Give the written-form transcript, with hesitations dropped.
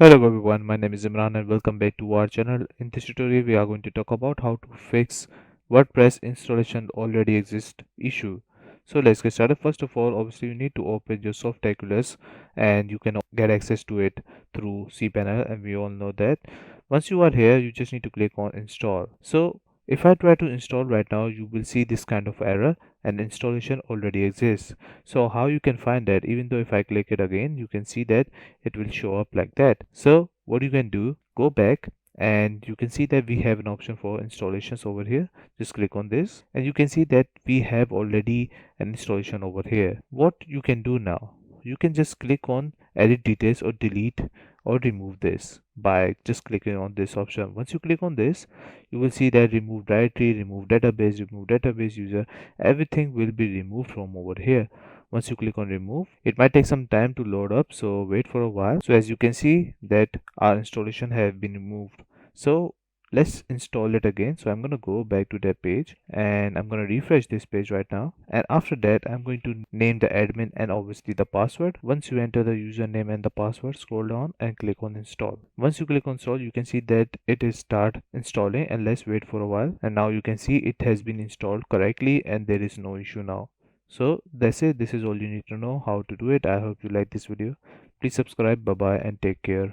Hello everyone, my name is Imran and welcome back to our channel. In this tutorial, we are going to talk about how to fix WordPress installation already exist issue. So let's get started. First of all, obviously you need to open your Softaculous and you can get access to it through cPanel, and we all know that. Once you are here, you just need to click on install. So if I try to install right now, you will see this kind of error and installation already exists. So how you can find that? Even though if I click it again, you can see that it will show up like that. So what you can do, go back and you can see that we have an option for installations over here. Just click on this and you can see that we have already an installation over here. What you can do now, you can just click on edit details or delete or remove this by just clicking on this option. Once you click on this, you will see that remove directory, remove database user, everything will be removed from over here. Once you click on remove, it might take some time to load up, so wait for a while. So as you can see that our installation have been removed. So let's install it again. So I'm going to go back to that page and I'm going to refresh this page right now, and after that I'm going to name the admin and obviously the password. Once you enter the username and the password, scroll down and click on install. Once you click on install, you can see that it is start installing, and let's wait for a while. And now you can see it has been installed correctly and there is no issue now. So that's it. This is all you need to know how to do it. I hope you like this video. Please subscribe. Bye bye and take care.